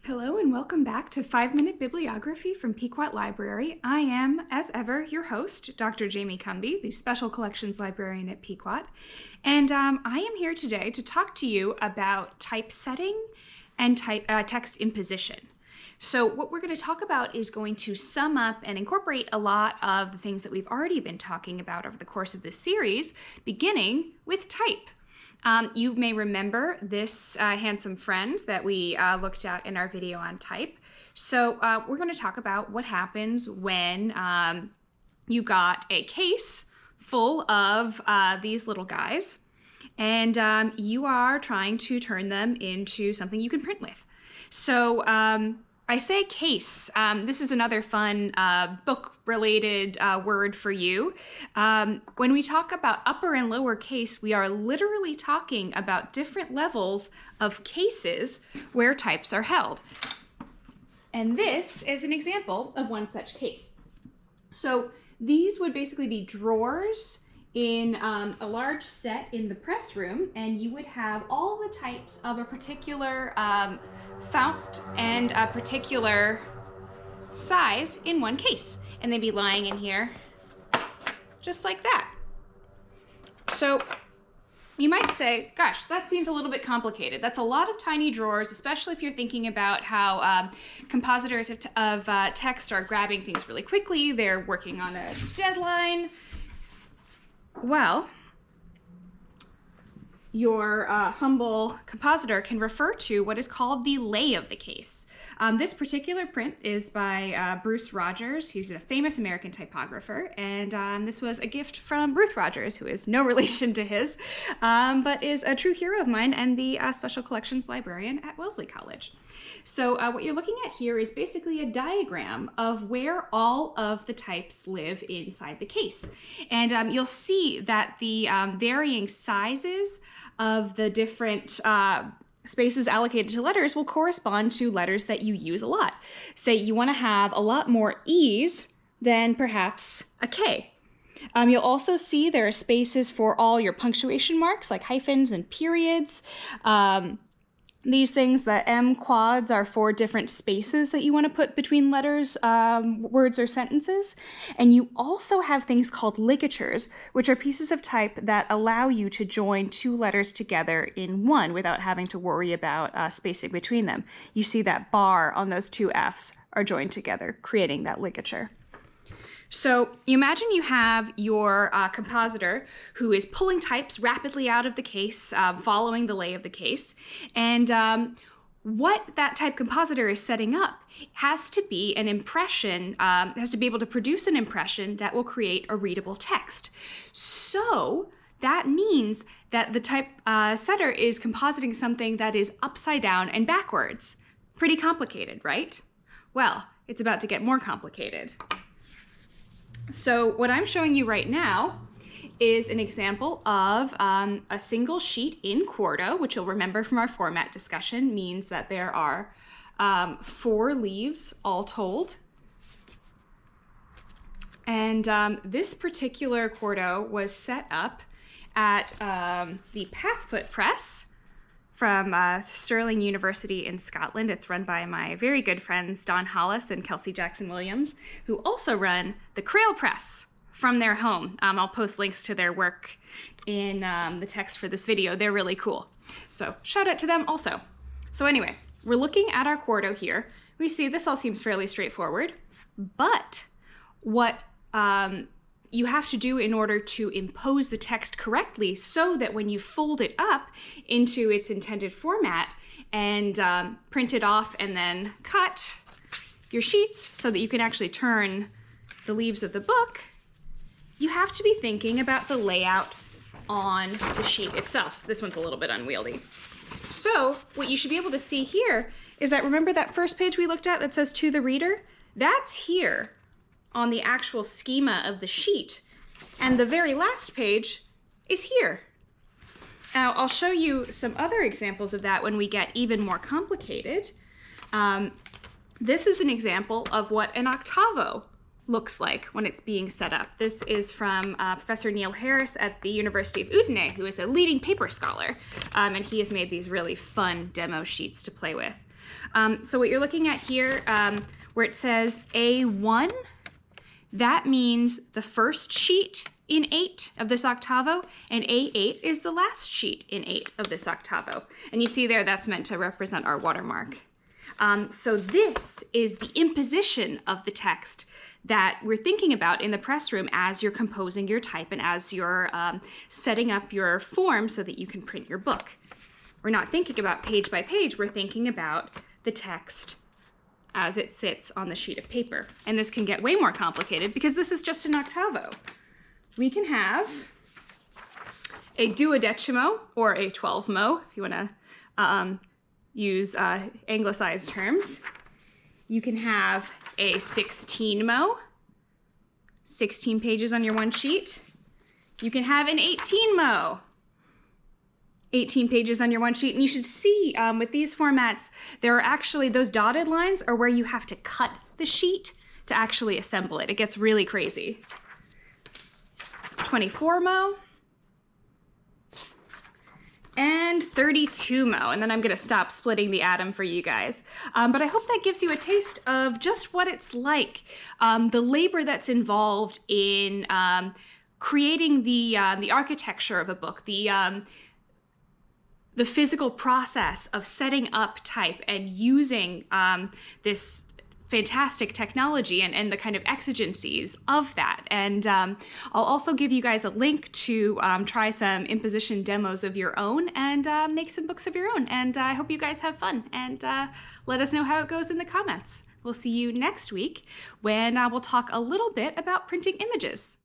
Hello and welcome back to 5-Minute Bibliography from Pequot Library. I am, as ever, your host, Dr. Jamie Cumby, the Special Collections Librarian at Pequot. And I am here today to talk to you about typesetting and text imposition. So what we're going to talk about is going to sum up and incorporate a lot of the things that we've already been talking about over the course of this series, beginning with type. You may remember this handsome friend that we looked at in our video on type. So we're going to talk about what happens when you've got a case full of these little guys and you are trying to turn them into something you can print with. So I say case. This is another fun book-related word for you. When we talk about upper and lower case, we are literally talking about different levels of cases where types are held. And this is an example of one such case. So these would basically be drawers in a large set in the press room, and you would have all the types of a particular font and a particular size in one case, and they'd be lying in here just like that. So you might say, gosh, that seems a little bit complicated. That's a lot of tiny drawers, especially if you're thinking about how compositors of text are grabbing things really quickly. They're working on a deadline. Well, your humble compositor can refer to what is called the lay of the case. This particular print is by Bruce Rogers, who's a famous American typographer, and this was a gift from Ruth Rogers, who is no relation to his, but is a true hero of mine and the Special Collections Librarian at Wellesley College. So what you're looking at here is basically a diagram of where all of the types live inside the case. And you'll see that the varying sizes of the different spaces allocated to letters will correspond to letters that you use a lot. Say you want to have a lot more E's than perhaps a K. You'll also see there are spaces for all your punctuation marks like hyphens and periods. These things, the M quads, are for different spaces that you want to put between letters, words, or sentences. And you also have things called ligatures, which are pieces of type that allow you to join two letters together in one without having to worry about spacing between them. You see that bar on those two F's are joined together, creating that ligature. So you imagine you have your compositor who is pulling types rapidly out of the case, following the lay of the case. And what that type compositor is setting up has to be an impression, has to be able to produce an impression that will create a readable text. So that means that the type setter is compositing something that is upside down and backwards. Pretty complicated, right? Well, it's about to get more complicated. So what I'm showing you right now is an example of a single sheet in quarto, which you'll remember from our format discussion means that there are 4 leaves all told. And this particular quarto was set up at the Pathfoot Press from Stirling University in Scotland. It's run by my very good friends Don Hollis and Kelsey Jackson-Williams, who also run the Crail Press from their home. I'll post links to their work in the text for this video. They're really cool. So shout out to them also. So anyway, we're looking at our quarto here. We see this all seems fairly straightforward, but what you have to do in order to impose the text correctly so that when you fold it up into its intended format and print it off and then cut your sheets so that you can actually turn the leaves of the book, you have to be thinking about the layout on the sheet itself. This one's a little bit unwieldy. So what you should be able to see here is that, remember that first page we looked at that says to the reader? That's here on the actual schema of the sheet. And the very last page is here. Now, I'll show you some other examples of that when we get even more complicated. This is an example of what an octavo looks like when it's being set up. This is from Professor Neil Harris at the University of Udine, who is a leading paper scholar, and he has made these really fun demo sheets to play with. So what you're looking at here, where it says A1, that means the first sheet in 8 of this octavo, and A8 is the last sheet in 8 of this octavo. And you see there, that's meant to represent our watermark. So this is the imposition of the text that we're thinking about in the press room as you're composing your type and as you're setting up your form so that you can print your book. We're not thinking about page by page, we're thinking about the text as it sits on the sheet of paper. And this can get way more complicated because this is just an octavo. We can have a duodecimo or a 12mo, if you want to use anglicized terms. You can have a 16mo, 16 pages on your one sheet. You can have an 18mo, 18 pages on your one sheet. And you should see with these formats, there are actually, those dotted lines are where you have to cut the sheet to actually assemble it. It gets really crazy. 24mo, and 32mo, and then I'm gonna stop splitting the atom for you guys. But I hope that gives you a taste of just what it's like, the labor that's involved in creating the architecture of a book, the physical process of setting up type and using this fantastic technology and the kind of exigencies of that. And I'll also give you guys a link to try some imposition demos of your own and make some books of your own. And I hope you guys have fun, and let us know how it goes in the comments. We'll see you next week when we'll talk a little bit about printing images.